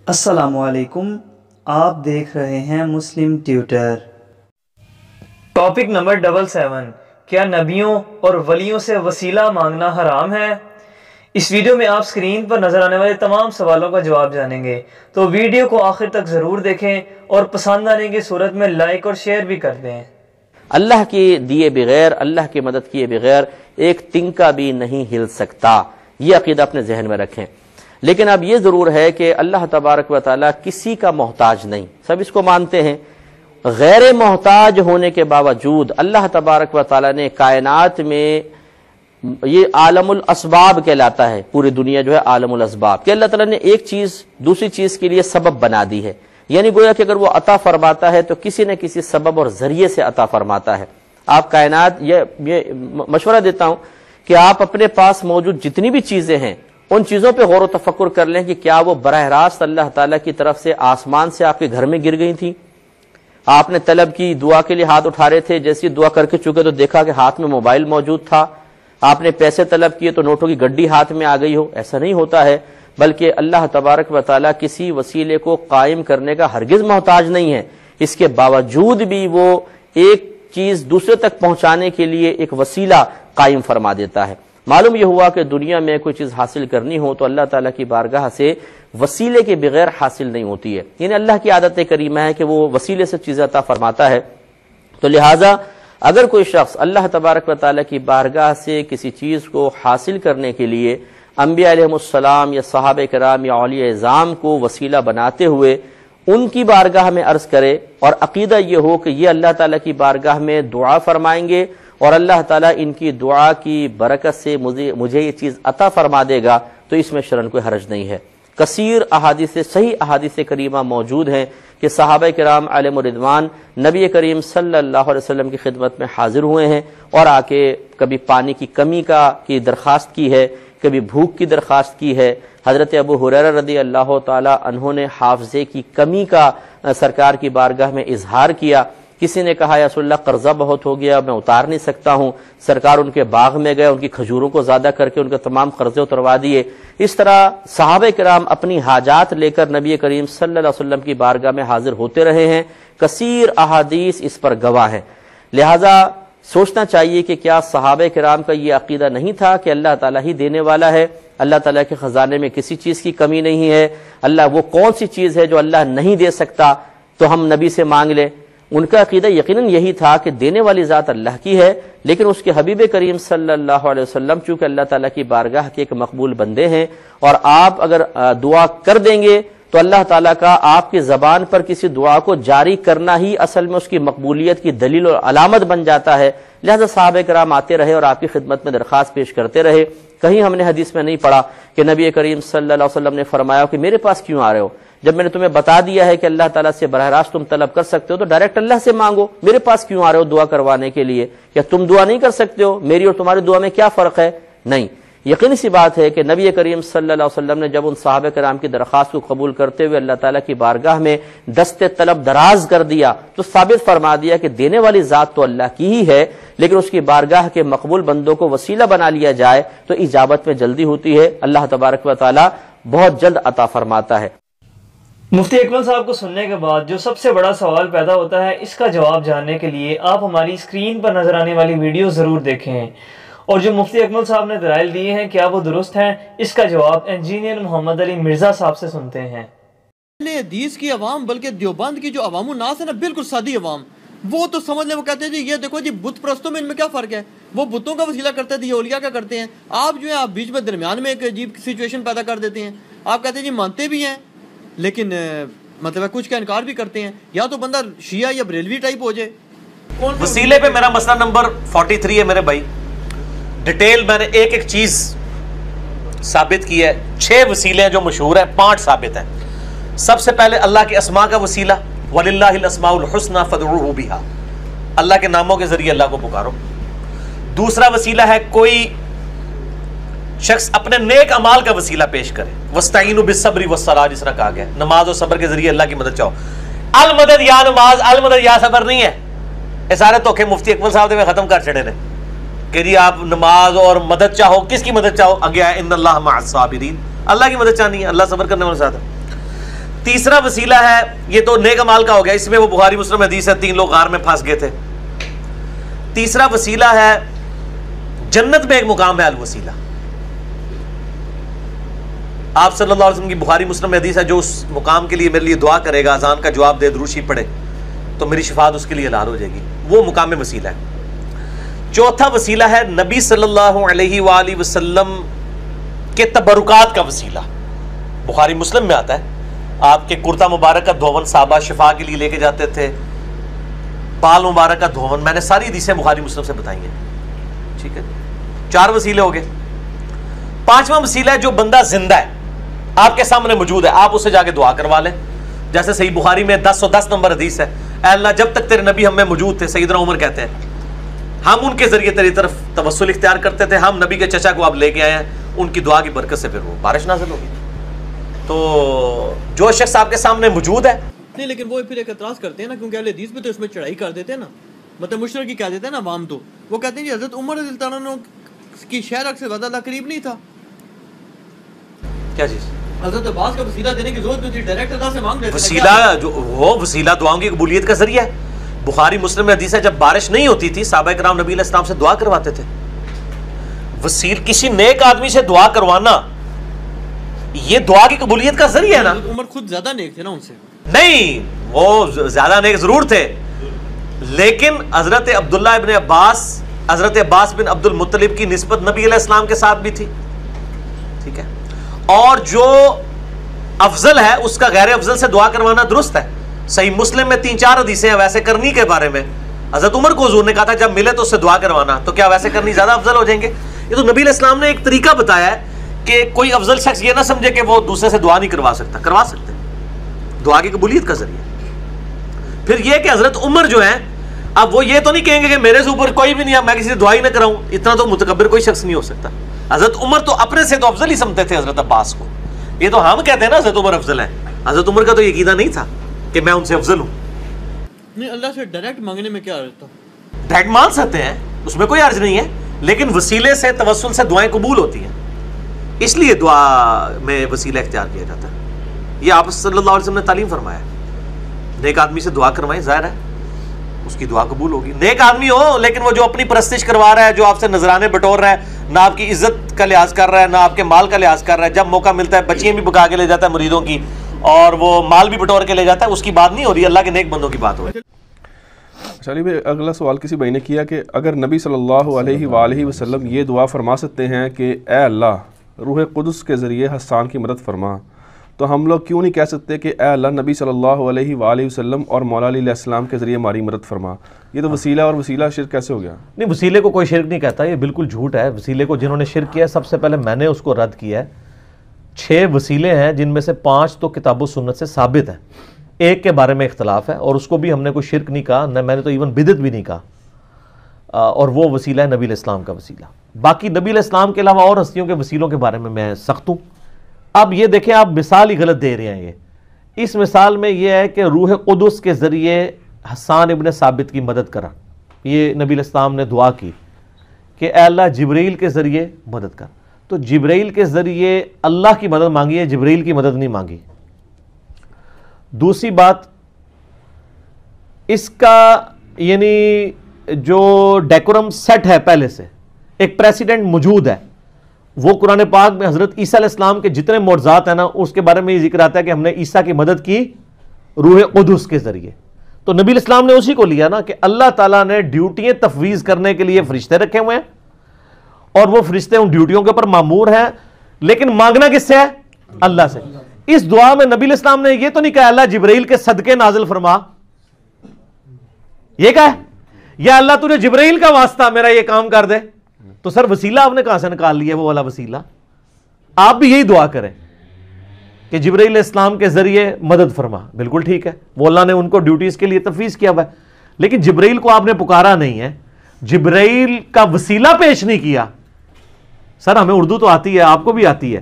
السلام علیکم، آپ دیکھ رہے ہیں مسلم ٹیوٹر۔ ٹاپک نمبر 77، کیا نبیوں اور ولیوں سے وسیلہ مانگنا حرام ہے؟ اس ویڈیو میں آپ سکرین پر نظر آنے والے تمام سوالوں کا جواب جانیں گے، تو ویڈیو کو آخر تک ضرور دیکھیں اور پسند آنے کی صورت میں لائک اور شیئر بھی کر دیں۔ اللہ کے دیے بغیر، اللہ کی مدد کیے بغیر ایک تنکا بھی نہیں ہل سکتا، یہ عقیدہ اپنے ذہن میں رکھیں۔ لیکن اب یہ ضرور ہے کہ اللہ تبارک و تعالیٰ کسی کا محتاج نہیں، سب اس کو مانتے ہیں۔ غیر محتاج ہونے کے باوجود اللہ تبارک و تعالیٰ نے کائنات میں، یہ عالم الاسباب کہلاتا ہے، پوری دنیا جو ہے عالم الاسباب، کہ اللہ تعالیٰ نے ایک چیز دوسری چیز کے لیے سبب بنا دی ہے، یعنی گویا کہ اگر وہ عطا فرماتا ہے تو کسی نہ کسی سبب اور ذریعے سے عطا فرماتا ہے۔ آپ کائنات، یہ مشورہ دیتا ہوں کہ آپ اپنے پاس موجود جتنی بھی چیزیں ہیں ان چیزوں پہ غور و تفکر کر لیں کہ کیا وہ براہ راست اللہ تعالیٰ کی طرف سے آسمان سے آپ کے گھر میں گر گئی تھی؟ آپ نے طلب کی، دعا کے لیے ہاتھ اٹھا رہے تھے، جیسی دعا کر کے چکے تو دیکھا کہ ہاتھ میں موبائل موجود تھا، آپ نے پیسے طلب کیے تو نوٹوں کی گڈی ہاتھ میں آ گئی ہو؟ ایسا نہیں ہوتا ہے، بلکہ اللہ تبارک و تعالیٰ کسی وسیلے کو قائم کرنے کا ہرگز محتاج نہیں ہے، اس کے باوجود بھی وہ ایک چیز دوسرے تک پہنچانے کے لیے ایک وسیلہ قائم فرما دیتا ہے۔ معلوم یہ ہوا کہ دنیا میں کوئی چیز حاصل کرنی ہو تو اللہ تعالیٰ کی بارگاہ سے وسیلے کے بغیر حاصل نہیں ہوتی ہے، یعنی اللہ کی عادت کریمہ ہے کہ وہ وسیلے سے چیزیں عطا فرماتا ہے۔ تو لہٰذا اگر کوئی شخص اللہ تبارک و تعالیٰ کی بارگاہ سے کسی چیز کو حاصل کرنے کے لیے انبیاء علیہ السلام یا صحابہ کرام یا اولیاء اعظام کو وسیلہ بناتے ہوئے ان کی بارگاہ میں عرض کرے اور عقیدہ یہ ہو کہ یہ اللہ تعالیٰ کی بارگاہ میں دعا فرمائیں گے اور اللہ تعالیٰ ان کی دعا کی برکت سے مجھے یہ چیز عطا فرما دے گا، تو اس میں شرعاً کوئی حرج نہیں ہے۔ کثیر احادیث، صحیح احادیث کریمہ موجود ہیں کہ صحابہ کرام علیہم الرضوان نبی کریم صلی اللہ علیہ وسلم کی خدمت میں حاضر ہوئے ہیں اور آ کے کبھی پانی کی کمی کی درخواست کی ہے، کبھی بھوک کی درخواست کی ہے۔ حضرت ابو ہریرہ رضی اللہ تعالی عنہ نے حافظے کی کمی کا سرکار کی بارگاہ میں اظہار کیا۔ کسی نے کہا یا رسول اللہ قرضہ بہت ہو گیا، میں اتار نہیں سکتا ہوں۔ سرکار ان کے باغ میں گئے، ان کی کھجوروں کو زیادہ کر کے ان کے تمام قرضے اتروا دیے۔ اس طرح صحابہ کرام اپنی حاجات لے کر نبی کریم صلی اللہ علیہ وسلم کی بارگاہ میں حاضر ہوتے رہے ہیں، کثیر احادیث اس پر گواہ ہیں۔ لہذا سوچنا چاہیے کہ کیا صحابہ کرام کا یہ عقیدہ نہیں تھا کہ اللہ تعالیٰ ہی دینے والا ہے، اللہ تعالیٰ کے خزانے میں کسی چیز کی کمی نہیں ہے، اللہ وہ کون سی چیز ہے جو اللہ نہیں دے سکتا تو ہم نبی سے مانگ لیں؟ ان کا عقیدہ یقیناً یہی تھا کہ دینے والی ذات اللہ کی ہے، لیکن اس کے حبیب کریم صلی اللہ علیہ وسلم چونکہ اللہ تعالیٰ کی بارگاہ کے ایک مقبول بندے ہیں، اور آپ اگر دعا کر دیں گے تو اللہ تعالیٰ کا آپ کی زبان پر کسی دعا کو جاری کرنا ہی اصل میں اس کی مقبولیت کی دلیل اور علامت بن جاتا ہے۔ لہذا صحابہ کرام آتے رہے اور آپ کی خدمت میں درخواست پیش کرتے رہے۔ کہیں ہم نے حدیث میں نہیں پڑھا کہ نبی کریم صلی اللہ علیہ وسلم نے فرمایا کہ میرے پاس کیوں آ رہے ہو؟ جب میں نے تمہیں بتا دیا ہے کہ اللہ تعالیٰ سے براہ راست تم طلب کر سکتے ہو تو ڈائریکٹ اللہ سے مانگو، میرے پاس کیوں آ رہے ہو دعا کروانے کے لیے؟ کیا تم دعا نہیں کر سکتے ہو؟ میری اور تمہاری دعا میں کیا فرق ہے؟ نہیں، یقینی سی بات ہے کہ نبی کریم صلی اللہ علیہ وسلم نے جب ان صحابہ کرام کی درخواست کو قبول کرتے ہوئے اللہ تعالیٰ کی بارگاہ میں دست طلب دراز کر دیا تو ثابت فرما دیا کہ دینے والی ذات تو اللہ کی ہی ہے، لیکن اس کی بارگاہ کے مقبول بندوں کو وسیلہ بنا لیا جائے تو اجابت میں جلدی ہوتی ہے، اللہ تبارک و تعالیٰ بہت جلد عطا فرماتا ہے۔ مفتی اکمل صاحب کو سننے کے بعد جو سب سے بڑا سوال پیدا ہوتا ہے، اس کا جواب جاننے کے لیے آپ ہماری اسکرین پر نظر آنے والی ویڈیو ضرور دیکھیں، اور جو مفتی اکمل صاحب نے دلائل دیے ہیں کیا وہ درست ہیں، اس کا جواب انجینئر محمد علی مرزا صاحب سے سنتے ہیں۔ حدیث کی عوام، بلکہ دیوبند کی جو عوام الناس ہے نا، بالکل سادی عوام، وہ تو سمجھ لیں، وہ کہتے ہیں جی یہ دیکھو جی بت پرستوں میں ان میں کیا فرق ہے، وہ بتوں کا وسیلہ کرتے تھے، یہ اولیاء کا کرتے ہیں۔ آپ جو ہے آپ بیچ میں درمیان میں ایک عجیب سچویشن پیدا کر دیتے ہیں، آپ کہتے ہیں جی مانتے بھی ہیں لیکن مطلب کچھ کا انکار بھی کرتے ہیں، یا تو بندہ شیعہ یا بریلوی ٹائپ ہو جائے۔ وسیلے پہ میرا مسئلہ نمبر 43 ہے میرے بھائی، ڈیٹیل میں نے ایک ایک چیز ثابت کی ہے۔ 6 وسیلے ہیں جو مشہور ہیں، 5 ثابت ہیں۔ سب سے پہلے اللہ کے اسماء کا وسیلہ، وَلِلَّهِ الْأَسْمَاءُ الْحُسْنَى فَادْعُوهُ بِهَا، اللہ کے ناموں کے ذریعے اللہ کو پکارو۔ دوسرا وسیلہ ہے کوئی شخص اپنے نیک اعمال کا وسیلہ پیش کرے، وَاسْتَعِينُوا بِالصَّبْرِ وَالصَّلَاةِ، جس طرح کہا گیا نماز اور صبر کے ذریعے اللہ کی مدد چاہو۔ المدد یا نماز، المدد یا صبر نہیں ہے، یہ سارے دھوکے مفتی اکمل صاحب نے ختم کر چھڑے نے کہ جی آپ نماز اور مدد چاہو، کس کی مدد چاہو؟ آگے ہے ان اللہ مع الصابرین، اللہ کی مدد چاہنی ہے، اللہ صبر کرنے والے ساتھ ہے۔ تیسرا وسیلہ ہے، یہ تو نیک اعمال کا ہو گیا، اس میں وہ بخاری مسلم حدیث ہے 3 لوگ غار میں پھنس گئے تھے۔ تیسرا وسیلہ ہے جنت میں ایک مقام ہے الوسیلہ، آپ صلی اللہ علیہ وسلم کی بخاری مسلم میں حدیث ہے، جو اس مقام کے لیے میرے لیے دعا کرے گا، اذان کا جواب دے، درود شریف پڑھے، تو میری شفاعت اس کے لیے حلال ہو جائے گی، وہ مقام وسیلہ ہے۔ چوتھا وسیلہ ہے نبی صلی اللہ علیہ وآلہ وسلم کے تبرکات کا وسیلہ، بخاری مسلم میں آتا ہے، آپ کے کرتا مبارک کا دھون صحابہ شفا کے لیے لے کے جاتے تھے، بال مبارک کا دھون، میں نے ساری حدیثیں بخاری مسلم سے بتائی ہیں، ٹھیک ہے، 4 وسیلے ہو گئے۔ 5واں وسیلہ ہے جو بندہ زندہ ہے، آپ کے سامنے موجود ہے، آپ اسے جا کے دعا کروا لیں، جیسے صحیح بخاری میں 1010 نمبر حدیث ہے، اے اللہ جب تک تیرے نبی ہم میں موجود تھے، سیدنا عمر کہتے ہیں، ہم ان کے ذریعے تیری طرف توسل اختیار کرتے تھے، ہم نبی کے چچا کو اب لے کے آئے ہیں، ان کی دعا کی برکت سے پھر وہ بارش نازل ہوگی۔ تو جو شخص آپ کے سامنے موجود ہے، نہیں لیکن وہ پھر ایک اعتراض کرتے ہیں نا، کیونکہ اہل حدیث میں تو اس میں چڑھائی کر دیتے ہیں نا، مطلب مشرک کی کہہ دیتے ہیں نا عوام، تو وہ کہتے ہیں جی حضرت عمر رضی اللہ عنہ کی شہر سے زیادہ اللہ قریب نہیں تھا، کیا چیز حضرت عباس کا وسیلہ دینے کی ضرورت نہیں تھی، ڈائریکٹ اللہ سے مانگ لیتے تھے۔ وسیلہ جو وہ وسیلہ دعاؤں کی قبولیت کا ذریعہ ہے، بخاری مسلم میں حدیث ہے جب بارش نہیں ہوتی تھی صحابہ کرام نبی علیہ السلام سے دعا کرواتے تھے۔ وسیل کسی نیک آدمی سے دعا کروانا یہ دعا کی قبولیت کا ذریعہ ہے نا۔ حضرت عمر خود زیادہ نیک تھے نا ان سے، نہیں وہ زیادہ نیک ضرور تھے، لیکن حضرت عبداللہ ابن عباس، حضرت عباس بن عبد المطلب کی نسبت نبی علیہ السلام کے ساتھ بھی تھی، ٹھیک ہے، اور جو افضل ہے اس کا غیر افضل سے دعا کروانا درست ہے۔ صحیح مسلم میں 3-4 حدیثیں ہیں ویسے کرنی کے بارے میں، حضرت عمر کو حضور نے کہا تھا جب ملے تو اس سے دعا کروانا، تو کیا ویسے کرنی زیادہ افضل ہو جائیں گے؟ یہ تو نبی علیہ السلام نے ایک طریقہ بتایا ہے کہ کوئی افضل شخص یہ نہ سمجھے کہ وہ دوسرے سے دعا نہیں کروا سکتا، کروا سکتے ہیں، دعا کی قبولیت کا ذریعہ۔ پھر یہ کہ حضرت عمر جو ہیں، اب وہ یہ تو نہیں کہیں گے کہ میرے سے اوپر کوئی بھی نہیں ہے، میں کسی سے دعا ہی نہ کراؤں، اتنا تو متکبر کوئی شخص نہیں ہو سکتا۔ حضرت عمر تو اپنے سے تو افضل ہی سمجھتے تھے حضرت عباس کو، یہ تو ہم کہتے ہیں نا حضرت عمر افضل ہے، حضرت عمر کا تو یہ عقیدہ نہیں تھا کہ میں ان سے افضل ہوں۔ نہیں اللہ سے ڈائریکٹ مانگنے میں کیا عرض تھا؟ ڈائریکٹ مان سکتے ہیں، اس میں کوئی عرض نہیں ہے، لیکن وسیلے سے توسل سے دعائیں قبول ہوتی ہیں، اس لیے دعا میں وسیلہ اختیار کیا جاتا ہے۔ یہ آپ صلی اللہ علیہ وسلم نے تعلیم فرمایا ہے، نیک آدمی سے دعا کروائیں، ظاہر ہے اس کی دعا قبول ہوگی، نیک آدمی ہو لیکن وہ جو اپنی پرستش کروا رہا ہے، جو آپ سے نذرانے بٹور رہا ہے، نہ آپ کی عزت کا لحاظ کر رہا ہے، نہ آپ کے مال کا لحاظ کر رہا ہے، جب موقع ملتا ہے بچیاں بھی بکا کے لے جاتا ہے مریدوں کی، اور وہ مال بھی بٹور کے لے جاتا ہے، اس کی بات نہیں ہو رہی، اللہ کے نیک بندوں کی بات ہو رہی ہے۔ چلیے بھائی اگلا سوال کسی بھائی نے کیا کہ اگر نبی صلی اللہ علیہ وآلہ وسلم یہ دعا فرما سکتے ہیں کہ اے اللہ روح قدس کے ذریعے حسان کی مدد فرما، تو ہم لوگ کیوں نہیں کہہ سکتے کہ اے اللہ نبی صلی اللہ علیہ وآلہ وسلم اور مولا علی علیہ السلام کے ذریعے ہماری مدد فرما؟ یہ تو وسیلہ اور وسیلہ شرک کیسے ہو گیا؟ نہیں، وسیلے کو کوئی شرک نہیں کہتا، یہ بالکل جھوٹ ہے۔ وسیلے کو جنہوں نے شرک کیا ہے، سب سے پہلے میں نے اس کو رد کیا ہے۔ 6 وسیلے ہیں جن میں سے 5 تو کتاب و سنت سے ثابت ہیں، ایک کے بارے میں اختلاف ہے، اور اس کو بھی ہم نے کوئی شرک نہیں کہا، نہ میں نے تو ایون بدعت بھی نہیں کہا، اور وہ وسیلہ ہے نبی علیہ السلام کا وسیلہ۔ باقی نبی علیہ السلام کے علاوہ اور ہستیوں کے وسیلوں کے بارے میں سخت ہوں۔ اب یہ دیکھیں، آپ مثال ہی غلط دے رہے ہیں۔ اس مثال میں یہ ہے کہ روح قدس کے ذریعے حسان ابن ثابت کی مدد کرا، یہ نبی علیہ السلام نے دعا کی کہ اے اللہ جبرائیل کے ذریعے مدد کر، تو جبرائیل کے ذریعے اللہ کی مدد مانگی ہے، جبرائیل کی مدد نہیں مانگی۔ دوسری بات، اس کا یعنی جو ڈیکورم سیٹ ہے پہلے سے، ایک پریسیڈنٹ موجود ہے، وہ قرآن پاک میں حضرت عیسیٰ علیہ السلام کے جتنے معجزات ہیں نا، اس کے بارے میں یہ ذکر آتا ہے کہ ہم نے عیسیٰ کی مدد کی روح قدس کے ذریعے۔ تو نبی علیہ السلام نے اسی کو لیا نا کہ اللہ تعالیٰ نے ڈیوٹیاں تفویض کرنے کے لیے فرشتے رکھے ہوئے ہیں، اور وہ فرشتے ان ڈیوٹیوں کے اوپر مامور ہیں، لیکن مانگنا کس سے ہے؟ اللہ سے۔ اس دعا میں نبی علیہ السلام نے یہ تو نہیں کہا اللہ جبرائیل کے صدقے نازل فرما، یہ کہا ہے یا اللہ تو نے جبرائیل کا واسطہ میرا یہ کام کر دے، تو سر وسیلہ آپ نے کہاں سے نکال لیا؟ وہ والا وسیلہ آپ بھی یہی دعا کریں کہ جبرائیل علیہ السلام کے ذریعے مدد فرما، بالکل ٹھیک ہے، وہ اللہ نے ان کو ڈیوٹیز کے لیے تفویض کیا ہوا ہے، لیکن جبرائیل کو آپ نے پکارا نہیں ہے، جبرائیل کا وسیلہ پیش نہیں کیا۔ سر ہمیں اردو تو آتی ہے، آپ کو بھی آتی ہے،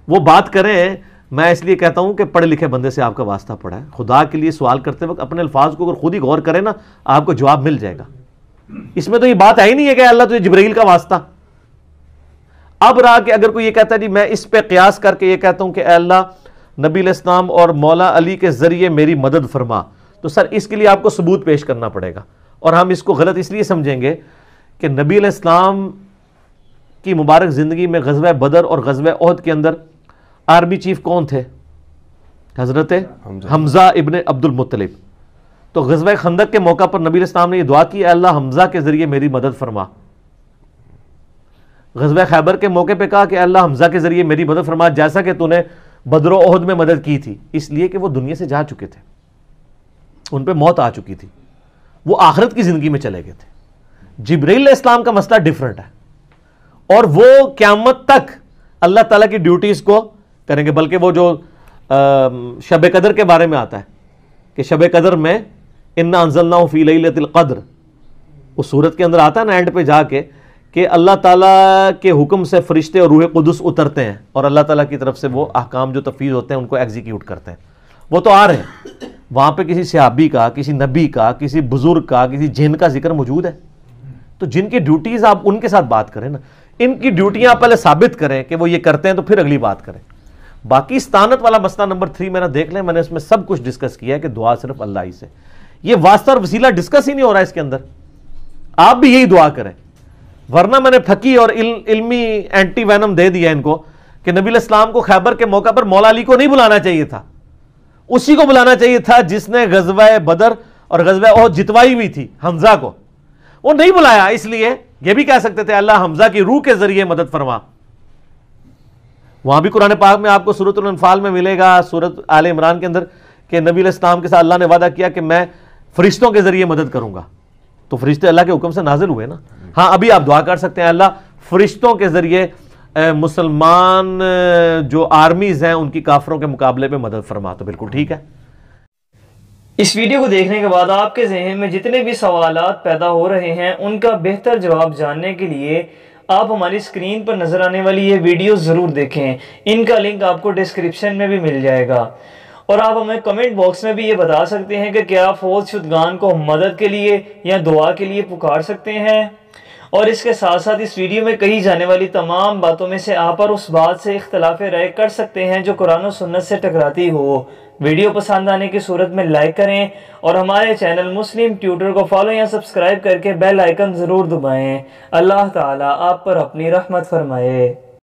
وہ بات کریں۔ میں اس لیے کہتا ہوں کہ پڑھے لکھے بندے سے آپ کا واسطہ پڑا ہے، خدا کے لیے سوال کرتے وقت اپنے الفاظ کو اگر خود ہی غور کریں نا، آپ کو جواب مل جائے گا۔ اس میں تو یہ بات ہے ہی نہیں ہے کہ اللہ تجھے جبرائیل کا واسطہ۔ اب رہا کہ اگر کوئی یہ کہتا ہے جی میں اس پہ قیاس کر کے یہ کہتا ہوں کہ اے اللہ نبی علیہ السلام اور مولا علی کے ذریعے میری مدد فرما، تو سر اس کے لیے آپ کو ثبوت پیش کرنا پڑے گا، اور ہم اس کو غلط اس لیے سمجھیں گے کہ نبی علیہ السلام کی مبارک زندگی میں غزوہ بدر اور غزوہ احد کے اندر آرمی چیف کون تھے؟ حضرت حمزہ ابن عبد المطلب. تو غزوہ خندق کے موقع پر نبی علیہ السلام نے یہ دعا کی، اے اللہ حمزہ کے ذریعے میری مدد فرما. غزوہ خیبر کے موقع پہ کہا کہ اے اللہ حمزہ کے ذریعے میری مدد فرما، جیسا کہ تو نے بدر و احد میں مدد کی تھی، اس لیے کہ وہ دنیا سے جا چکے تھے، ان پہ موت آ چکی تھی، وہ آخرت کی زندگی میں چلے گئے تھے. جبرائیل علیہ السلام کا مسئلہ ڈیفرنٹ ہے، اور وہ قیامت تک اللہ تعالیٰ کی ڈیوٹیز کو کریں گے. بلکہ وہ جو شب قدر کے بارے میں آتا ہے کہ شب قدر میں انا انزلناہ فی لیلۃ القدر، اس صورت کے اندر آتا ہے نا اینڈ پہ جا کے کہ اللہ تعالیٰ کے حکم سے فرشتے اور روح قدس اترتے ہیں اور اللہ تعالیٰ کی طرف سے وہ احکام جو تفویض ہوتے ہیں ان کو ایگزیکیوٹ کرتے ہیں. وہ تو آ رہے ہیں وہاں پہ، کسی صحابی کا، کسی نبی کا، کسی بزرگ کا، کسی جن کا ذکر موجود ہے. تو جن کی ڈیوٹیز آپ ان کے ساتھ بات کریں نا، ان کی ڈیوٹیاں آپ پہلے ثابت کریں کہ وہ یہ کرتے ہیں تو پھر اگلی بات کریں. باقی استانت والا مسئلہ نمبر 3 میرا دیکھ لیں، میں نے اس میں سب کچھ ڈسکس کیا ہے کہ دعا صرف اللہ ہی سے. یہ واسطہ اور وسیلہ ڈسکس ہی نہیں ہو رہا ہے اس کے اندر. آپ بھی یہی دعا کریں، ورنہ میں نے پھکی اور علمی اینٹی وینم دے دیا ان کو کہ نبی علیہ السلام کو خیبر کے موقع پر مولا علی کو نہیں بلانا چاہیے تھا، اسی کو بلانا چاہیے تھا جس نے غزوہ بدر اور غزوہ احد جتوائی ہوئی تھی، حمزہ کو. وہ نہیں بلایا، اس لیے یہ بھی کہہ سکتے تھے اللہ حمزہ کی روح کے ذریعے مدد فرما. وہاں بھی قرآن پاک میں آپ کو سورۃ الانفال میں ملے گا، سورۃ آل عمران کے اندر، کہ نبی علیہ السلام کے ساتھ اللہ نے وعدہ کیا کہ میں فرشتوں کے ذریعے مدد کروں گا. تو فرشتے اللہ کے حکم سے نازل ہوئے نا. ہاں ابھی آپ دعا کر سکتے ہیں اللہ فرشتوں کے ذریعے مسلمان جو آرمیز ہیں ان کی کافروں کے مقابلے میں مدد فرما، تو بالکل ٹھیک ہے. اس ویڈیو کو دیکھنے کے بعد آپ کے ذہن میں جتنے بھی سوالات پیدا ہو رہے ہیں ان کا بہتر جواب جاننے کے لیے آپ ہماری اسکرین پر نظر آنے والی یہ ویڈیو ضرور دیکھیں. ان کا لنک آپ کو ڈسکرپشن میں بھی مل جائے گا. اور آپ ہمیں کمنٹ باکس میں بھی یہ بتا سکتے ہیں کہ کیا فوت شدگان کو مدد کے لیے یا دعا کے لیے پکار سکتے ہیں. اور اس کے ساتھ ساتھ اس ویڈیو میں کہی جانے والی تمام باتوں میں سے آپ اور اس بات سے اختلاف رائے کر سکتے ہیں جو قرآن و سنت سے ٹکراتی ہو. ویڈیو پسند آنے کی صورت میں لائک کریں اور ہمارے چینل مسلم ٹیوٹر کو فالو یا سبسکرائب کر کے بیل آئیکن ضرور دبائیں. اللہ تعالیٰ آپ پر اپنی رحمت فرمائے.